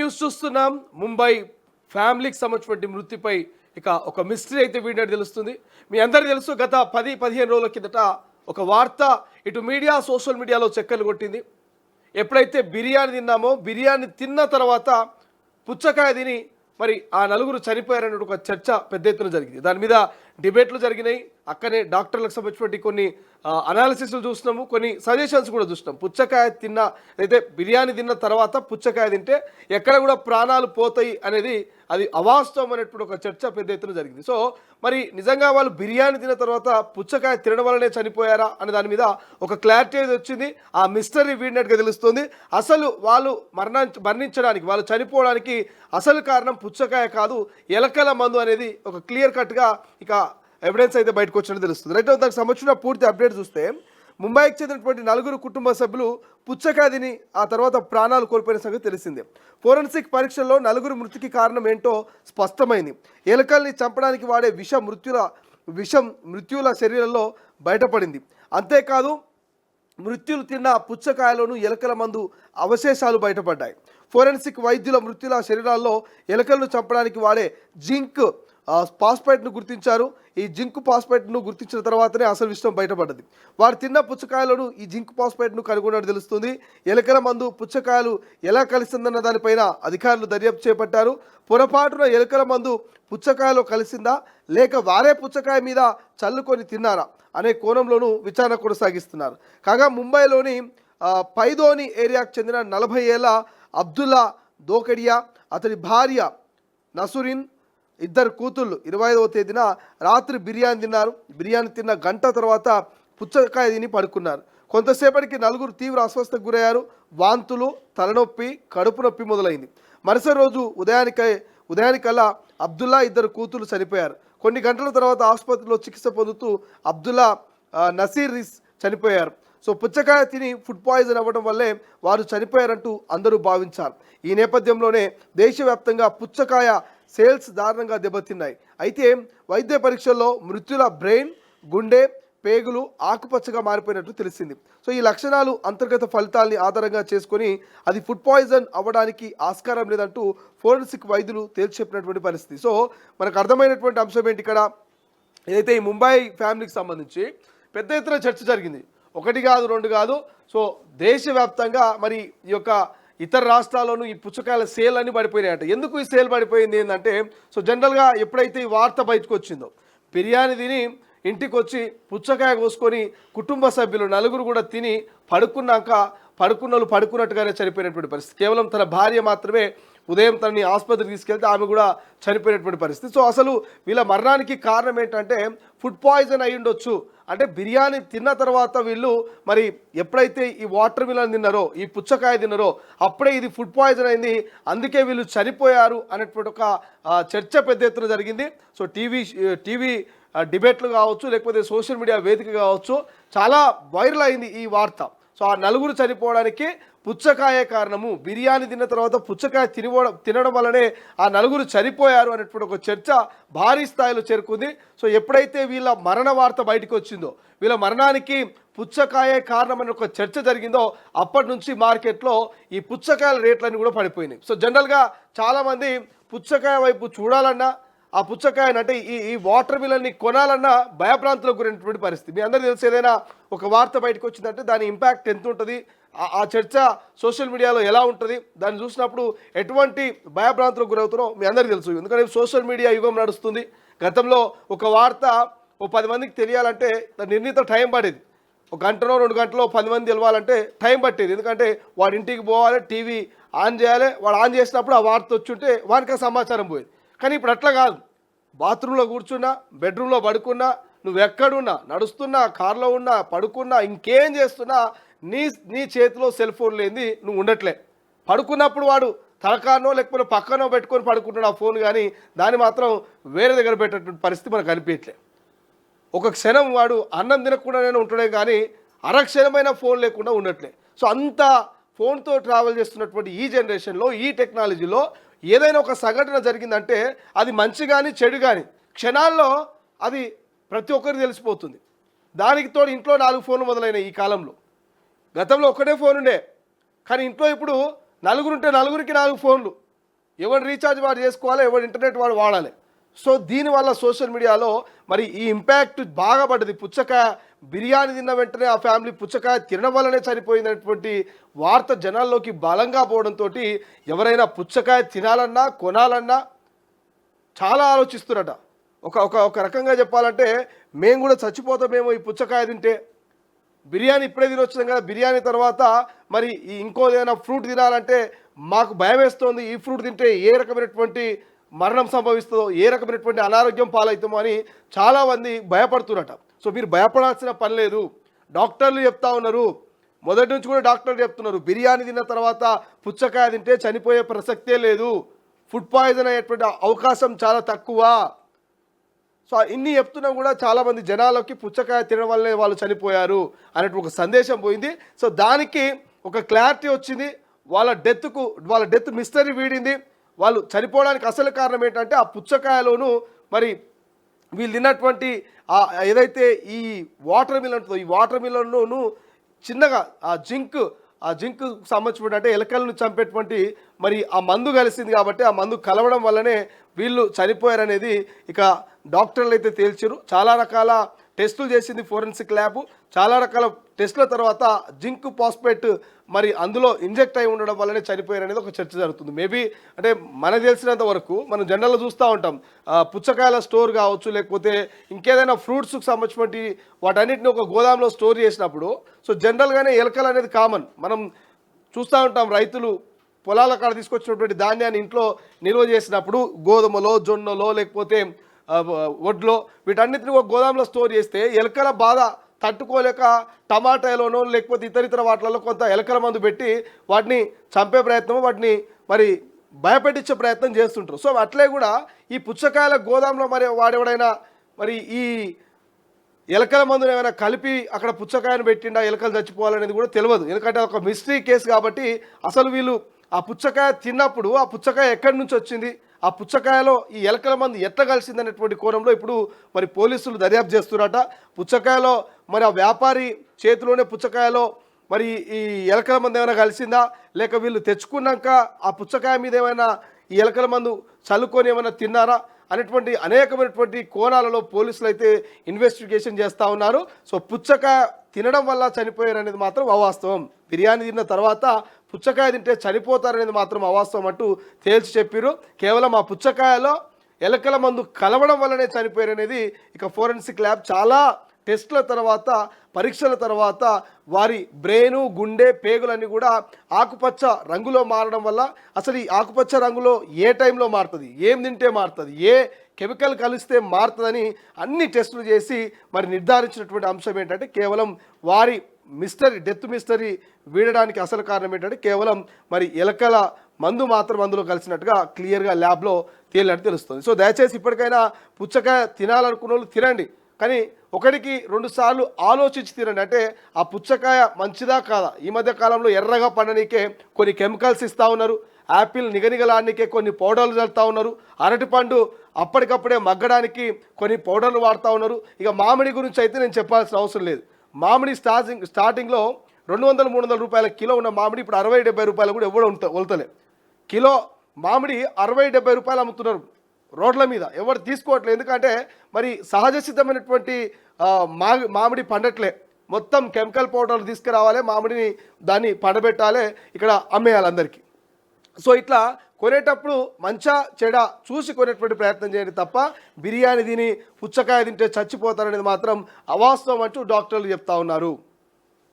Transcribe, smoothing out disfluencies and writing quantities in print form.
News చూస్తున్నాం. ముంబై ఫ్యామిలీకి సంబంధించిన మృతిపై ఇక ఒక మిస్టరీ అయితే వీడినట్టు తెలుస్తుంది. మీ అందరికీ తెలుసు, గత 10-15 రోజుల కిందట ఒక వార్త ఇటు మీడియా సోషల్ మీడియాలో చక్కర్లు కొట్టింది. ఎప్పుడైతే బిర్యానీ తిన్నామో, బిర్యానీ తిన్న తర్వాత పుచ్చకాయ తిని మరి ఆ నలుగురు చనిపోయారనే ఒక చర్చ పెద్ద ఎత్తున జరిగింది. దాని మీద డిబేట్లు జరిగినాయి. అక్కనే డాక్టర్లకు సంబంధించిన కొన్ని అనాలిసిస్లు చూసినాము, కొన్ని సజెషన్స్ కూడా చూసినాం. పుచ్చకాయ తిన్న అయితే బిర్యానీ తిన్న తర్వాత పుచ్చకాయ తింటే ఎక్కడ కూడా ప్రాణాలు పోతాయి అనేది అది అవాస్తవం అనేటువంటి ఒక చర్చ పెద్ద ఎత్తున జరిగింది. సో మరి నిజంగా వాళ్ళు బిర్యానీ తిన్న తర్వాత పుచ్చకాయ తినడం వల్లనే చనిపోయారా అనే దాని మీద ఒక క్లారిటీ అనేది వచ్చింది. ఆ మిస్టరీ వీడినట్టుగా తెలుస్తుంది. అసలు వాళ్ళు మరణించడానికి, వాళ్ళు చనిపోవడానికి అసలు కారణం పుచ్చకాయ కాదు, ఎలకల మందు అనేది ఒక క్లియర్ కట్గా ఇక ఎవిడెన్స్ అయితే బయటకు వచ్చినట్టు తెలుస్తుంది. రైట్, దానికి సంబంధించిన పూర్తి అప్డేట్ చూస్తే ముంబైకి చెందినటువంటి 4 కుటుంబ సభ్యులు పుచ్చకాయ తిని ఆ తర్వాత ప్రాణాలు కోల్పోయిన సంగతి తెలిసిందే. ఫోరెన్సిక్ పరీక్షల్లో 4 మృతికి కారణం ఏంటో స్పష్టమైంది. ఎలుకల్ని చంపడానికి వాడే విషం మృత్యుల శరీరంలో బయటపడింది. అంతేకాదు మృత్యులు తిన్న పుచ్చకాయలోనూ ఎలుకల మందు అవశేషాలు బయటపడ్డాయి. ఫోరెన్సిక్ వైద్యుల మృత్యుల శరీరాల్లో ఎలుకలను చంపడానికి వాడే జింక్ పాస్పేట్ను గుర్తించారు. ఈ జింక్ పాస్పేట్ను గుర్తించిన తర్వాతనే అసలు విషయం బయటపడ్డది. వారు తిన్న పుచ్చకాయలను ఈ జింక్ పాస్పేట్ను కనుగొన్నట్టు తెలుస్తుంది. ఎలుకల మందు పుచ్చకాయలు ఎలా కలిసిందన్న దానిపైన అధికారులు దర్యాప్తు చేపట్టారు. పొరపాటున ఎలుకల మందు పుచ్చకాయలో కలిసిందా లేక వారే పుచ్చకాయ మీద చల్లుకొని తిన్నారా అనే కోణంలోనూ విచారణ కొనసాగిస్తున్నారు. కాగా ముంబైలోని పైదోని ఏరియాకు చెందిన 40 ఏళ్ల అబ్దుల్లా దోకడియా, అతని భార్య నసురిన్, 2 కూతుళ్ళు 25వ తేదీన రాత్రి బిర్యానీ తిన్నారు. బిర్యానీ తిన్న గంట తర్వాత పుచ్చకాయ తిని పడుకున్నారు. కొంతసేపటికి 4 తీవ్ర అస్వస్థతకు గురయ్యారు. వాంతులు, తలనొప్పి, కడుపు నొప్పి మొదలైంది. మరుసటి రోజు ఉదయానికల్లా అబ్దుల్లా 2 కూతుళ్ళు చనిపోయారు. కొన్ని గంటల తర్వాత ఆసుపత్రిలో చికిత్స పొందుతూ అబ్దుల్లా నసీర్ రిస్ చనిపోయారు. సో పుచ్చకాయ తిని ఫుడ్ పాయిజన్ అవ్వడం వల్లే వారు చనిపోయారంటూ అందరూ భావించారు. ఈ నేపథ్యంలోనే దేశవ్యాప్తంగా పుచ్చకాయ సేల్స్ దారుణంగా దెబ్బతిన్నాయి. అయితే వైద్య పరీక్షల్లో మృతుల బ్రెయిన్, గుండె, పేగులు ఆకుపచ్చగా మారిపోయినట్టు తెలిసింది. సో ఈ లక్షణాలు అంతర్గత ఫలితాల్ని ఆధారంగా చేసుకొని అది ఫుడ్ పాయిజన్ అవ్వడానికి ఆస్కారం లేదంటూ ఫోరెన్సిక్ వైద్యులు తేల్చెప్పినటువంటి పరిస్థితి. సో మనకు అర్థమైనటువంటి అంశం ఏంటి ఇక్కడ, ఏదైతే ఈ ముంబై ఫ్యామిలీకి సంబంధించి పెద్ద ఎత్తున చర్చ జరిగింది. 1 కాదు 2 కాదు. సో దేశవ్యాప్తంగా మరి ఈ యొక్క ఇతర రాష్ట్రాల్లోనూ ఈ పుచ్చకాయల సేల్ అన్నీ పడిపోయినాయంట. ఎందుకు ఈ సేల్ పడిపోయింది ఏంటంటే, సో జనరల్గా ఎప్పుడైతే ఈ వార్త బయటకు వచ్చిందో, బిర్యానీ తిని ఇంటికి వచ్చి పుచ్చకాయ కోసుకొని కుటుంబ సభ్యులు 4 కూడా తిని పడుకున్నోళ్ళు పడుకున్నట్టుగానే చనిపోయినటువంటి పరిస్థితి. కేవలం తన భార్య మాత్రమే ఉదయం తనని ఆసుపత్రికి తీసుకెళ్తే ఆమె కూడా చనిపోయినటువంటి పరిస్థితి. సో అసలు వీళ్ళ మరణానికి కారణం ఏంటంటే ఫుడ్ పాయిజన్ అయి ఉండొచ్చు. అంటే బిర్యానీ తిన్న తర్వాత వీళ్ళు మరి ఎప్పుడైతే ఈ వాటర్ మిలన్ తిన్నారో, ఈ పుచ్చకాయ తిన్నారో అప్పుడే ఇది ఫుడ్ పాయిజన్ అయింది, అందుకే వీళ్ళు చనిపోయారు అనేటువంటి ఒక చర్చ పెద్ద ఎత్తున జరిగింది. సో టీవీ డిబేట్లు కావచ్చు, లేకపోతే సోషల్ మీడియా వేదిక కావచ్చు, చాలా వైరల్ అయింది ఈ వార్త. సో ఆ 4 చనిపోవడానికి పుచ్చకాయ కారణము, బిర్యానీ తిన్న తర్వాత పుచ్చకాయ తినడం వల్లనే ఆ 4 చనిపోయారు అనేటువంటి ఒక చర్చ భారీ స్థాయిలో చేరుకుంది. సో ఎప్పుడైతే వీళ్ళ మరణ వార్త బయటకు వచ్చిందో, వీళ్ళ మరణానికి పుచ్చకాయ కారణమని ఒక చర్చ జరిగిందో, అప్పటి నుంచి మార్కెట్లో ఈ పుచ్చకాయల రేట్లన్నీ కూడా పడిపోయినాయి. సో జనరల్గా చాలామంది పుచ్చకాయ వైపు చూడాలన్నా, ఆ పుచ్చకాయని అంటే ఈ వాటర్ మిలన్ని కొనాలన్నా భయభ్రాంతులకు గురైనటువంటి పరిస్థితి. మీ అందరికీ తెలిసి ఏదైనా ఒక వార్త బయటకు వచ్చిందంటే దాని ఇంపాక్ట్ ఎంత ఉంటుంది, ఆ చర్చ సోషల్ మీడియాలో ఎలా ఉంటుంది, దాన్ని చూసినప్పుడు ఎటువంటి భయభ్రాంతులకు గురవుతారో మీ అందరికీ తెలుసు. ఎందుకంటే సోషల్ మీడియా యుగం నడుస్తుంది. గతంలో ఒక వార్త 10 మందికి తెలియాలంటే నిర్ణీత టైం పడేది. 1 గంటలో 2 గంటలో 10 మంది తెలవాలంటే టైం పట్టేది. ఎందుకంటే వాడి ఇంటికి పోవాలి, టీవీ ఆన్ చేయాలి, వాడు ఆన్ చేసినప్పుడు ఆ వార్త వచ్చుంటే వానికి ఆ సమాచారం పోయేది. కానీ ఇప్పుడు అట్లా కాదు. బాత్రూంలో కూర్చున్నా, బెడ్రూమ్లో పడుకున్నా, నువ్వు ఎక్కడున్నా, నడుస్తున్నా, కార్లో ఉన్నా, పడుకున్నా, ఇంకేం చేస్తున్నా నీ చేతిలో సెల్ ఫోన్ లేనిది నువ్వు ఉండట్లే. పడుకున్నప్పుడు వాడు తలకానో లేకపోతే పక్కనో పెట్టుకొని పడుకుంటున్నాడు ఆ ఫోన్, కానీ దాన్ని మాత్రం వేరే దగ్గర పెట్టేటువంటి పరిస్థితి మనకు కనిపించట్లే. ఒక క్షణం వాడు అన్నం తినకుండానే ఉంటుడే కానీ అరక్షణమైన ఫోన్ లేకుండా ఉండట్లే. సో అంత ఫోన్తో ట్రావెల్ చేస్తున్నటువంటి ఈ జనరేషన్లో, ఈ టెక్నాలజీలో ఏదైనా ఒక సంఘటన జరిగిందంటే అది మంచి కానీ చెడు కానీ క్షణాల్లో అది ప్రతి ఒక్కరికి తెలిసిపోతుంది. దానికి తోడు ఇంట్లో 4 ఫోన్లు మొదలైన ఈ కాలంలో. గతంలో ఒకటే ఫోన్ ఉండే, కానీ ఇంట్లో ఇప్పుడు 4 ఉంటే 4కి 4 ఫోన్లు. ఎవరు రీఛార్జ్ వాడు చేసుకోవాలి, ఎవరు ఇంటర్నెట్ వాడు వాడాలి. సో దీనివల్ల సోషల్ మీడియాలో మరి ఈ ఇంపాక్ట్ బాగా పడ్డది. పుచ్చకాయ బిర్యానీ తిన్న వెంటనే ఆ ఫ్యామిలీ పుచ్చకాయ తినడం వల్లనే చనిపోయినటువంటి వార్త జనాల్లోకి బలంగా పోవడంతో ఎవరైనా పుచ్చకాయ తినాలన్నా కొనాలన్నా చాలా ఆలోచిస్తున్నారట. ఒక ఒక ఒక రకంగా చెప్పాలంటే మేము కూడా చచ్చిపోతామేమో ఈ పుచ్చకాయ తింటే. బిర్యానీ ఇప్పుడే తినొచ్చాం కదా, బిర్యానీ తర్వాత మరి ఈ ఇంకో ఏదైనా ఫ్రూట్ తినాలంటే మాకు భయం వేస్తోంది. ఈ ఫ్రూట్ తింటే ఏ రకమైనటువంటి మరణం సంభవిస్తుందో, ఏ రకమైనటువంటి అనారోగ్యం పాలవుతామో అని చాలామంది భయపడుతున్నారట. సో మీరు భయపడాల్సిన పని లేదు. డాక్టర్లు చెప్తా ఉన్నారు, మొదటి నుంచి కూడా డాక్టర్లు చెప్తున్నారు, బిర్యానీ తిన్న తర్వాత పుచ్చకాయ తింటే చనిపోయే ప్రసక్తే లేదు, ఫుడ్ పాయిజన్ అయ్యేటువంటి అవకాశం చాలా తక్కువ. సో ఇన్ని చెప్తున్నా కూడా చాలామంది జనాలకి పుచ్చకాయ తినడం వల్లే వాళ్ళు చనిపోయారు అనేటువంటి ఒక సందేశం పోయింది. సో దానికి ఒక క్లారిటీ వచ్చింది. వాళ్ళ డెత్ మిస్టరీ వీడింది. వాళ్ళు చనిపోవడానికి అసలు కారణం ఏంటంటే ఆ పుచ్చకాయలోను మరి వీళ్ళు తిన్నటువంటి ఏదైతే ఈ వాటర్ మిలన్ ఉంటుందో, ఈ వాటర్ మిలన్లోను చిన్నగా ఆ జింక్ సంబంధించిన అంటే ఎలకలను చంపేటువంటి మరి ఆ మందు కలిసింది. కాబట్టి ఆ మందు కలవడం వల్లనే వీళ్ళు చనిపోయారనేది ఇక డాక్టర్లు అయితే తేల్చారు. చాలా రకాల టెస్టులు చేసింది ఫోరెన్సిక్ ల్యాబ్. చాలా రకాల టెస్టుల తర్వాత జింక్ ఫాస్ఫేట్ మరి అందులో ఇంజెక్ట్ అయి ఉండడం వల్లనే చనిపోయారనేది ఒక చర్చ జరుగుతుంది. మేబీ అంటే మనకు తెలిసినంత వరకు మనం జనరల్గా చూస్తూ ఉంటాం, పుచ్చకాయల స్టోర్ కావచ్చు, లేకపోతే ఇంకేదైనా ఫ్రూట్స్కి సంబంధించినటువంటి వాటన్నిటిని ఒక గోదాంలో స్టోర్ చేసినప్పుడు సో జనరల్గానే ఎలకలు అనేది కామన్. మనం చూస్తూ ఉంటాం, రైతులు పొలాల కాడ తీసుకొచ్చినటువంటి ధాన్యాన్ని ఇంట్లో నిల్వ చేసినప్పుడు గోధుమలో, జొన్నలో, లేకపోతే వడ్లో వీటన్నిటిని ఒక గోదాంలో స్టోర్ చేస్తే ఎలకల బాధ తట్టుకోలేక టమాటాలోనో లేకపోతే ఇతర వాటిలలో కొంత ఎలకల మందు పెట్టి వాటిని చంపే ప్రయత్నం, వాటిని మరి భయపెట్టించే ప్రయత్నం చేస్తుంటారు. సో అట్లే కూడా ఈ పుచ్చకాయల గోదాంలో మరి వాడెవడైనా మరి ఈ ఎలకల మందును ఏమైనా కలిపి అక్కడ పుచ్చకాయను పెట్టిండా ఎలకలు చచ్చిపోవాలనేది కూడా తెలియదు. ఎందుకంటే ఒక మిస్టరీ కేసు కాబట్టి అసలు వీళ్ళు ఆ పుచ్చకాయ తిన్నప్పుడు ఆ పుచ్చకాయ ఎక్కడి నుంచి వచ్చింది, ఆ పుచ్చకాయలో ఈ ఎలకల మందు ఎట్లా కలిసింది అనేటువంటి కోణంలో ఇప్పుడు మరి పోలీసులు దర్యాప్తు చేస్తున్నారట. పుచ్చకాయలో మరి ఆ వ్యాపారి చేతిలోనే పుచ్చకాయలో మరి ఈ ఎలకల మందు ఏమైనా కలిసిందా, లేక వీళ్ళు తెచ్చుకున్నాక ఆ పుచ్చకాయ మీద ఏమైనా ఈ ఎలకల మందు చల్లుకొని ఏమైనా తిన్నారా అనేటువంటి అనేకమైనటువంటి కోణాలలో పోలీసులు అయితే ఇన్వెస్టిగేషన్ చేస్తూ ఉన్నారు. సో పుచ్చకాయ తినడం వల్ల చనిపోయారు అనేది మాత్రం అవాస్తవం. బిర్యానీ తిన్న తర్వాత పుచ్చకాయ తింటే చనిపోతారనేది మాత్రం అవాస్తవం అంటూ తేల్చి చెప్పారు. కేవలం ఆ పుచ్చకాయలో ఎలకల మందు కలవడం వల్లనే చనిపోయారు అనేది ఇక ఫోరెన్సిక్ ల్యాబ్ చాలా టెస్టుల తర్వాత, పరీక్షల తర్వాత వారి బ్రెయిను, గుండె, పేగులన్నీ కూడా ఆకుపచ్చ రంగులో మారడం వల్ల అసలు ఈ ఆకుపచ్చ రంగులో ఏ టైంలో మారుతుంది, ఏం తింటే మారుతుంది, ఏ కెమికల్ కలిస్తే మారుతుందని అన్ని టెస్టులు చేసి మరి నిర్ధారించినటువంటి అంశం ఏంటంటే కేవలం వారి డెత్ మిస్టరీ వీడడానికి అసలు కారణం ఏంటంటే కేవలం మరి ఎలకల మందు మాత్రం అందులో కలిసినట్టుగా క్లియర్గా ల్యాబ్లో తేలినట్టు తెలుస్తుంది. సో దయచేసి ఇప్పటికైనా పుచ్చకాయ తినాలనుకున్న వాళ్ళు తినండి, కానీ 1-2 సార్లు ఆలోచించి తినండి. అంటే ఆ పుచ్చకాయ మంచిదా కాదా. ఈ మధ్య కాలంలో ఎర్రగా పండనీకే కొన్ని కెమికల్స్ ఇస్తూ ఉన్నారు, యాపిల్ నిగనిగలాడనికే కొన్ని పౌడర్లు చల్లుతూ ఉన్నారు, అరటిపండు అప్పటికప్పుడే మగ్గడానికి కొన్ని పౌడర్లు వాడుతూ ఉన్నారు. ఇక మామిడి గురించి అయితే నేను చెప్పాల్సిన అవసరం లేదు. మామిడి స్టార్టింగ్లో 200-300 రూపాయల కిలో ఉన్న మామిడి ఇప్పుడు 60-70 రూపాయలు కూడా ఎవరు వలతలే. కిలో మామిడి 60-70 రూపాయలు అమ్ముతున్నారు రోడ్ల మీద, ఎవరు తీసుకోవట్లేదు. ఎందుకంటే మరి సహజ సిద్ధమైనటువంటి మామిడి పండట్లే, మొత్తం కెమికల్ పౌడర్లు తీసుకురావాలి, మామిడిని దాన్ని పండబెట్టాలి, ఇక్కడ అమ్మేయాలి అందరికీ. సో ఇట్లా కొనేటప్పుడు మంచా చెడ చూసి కొనేటువంటి ప్రయత్నం చేయండి తప్ప బిర్యానీ తిని పుచ్చకాయ తింటే చచ్చిపోతారనేది మాత్రం అవాస్తవం అంటూ డాక్టర్లు చెప్తా ఉన్నారు.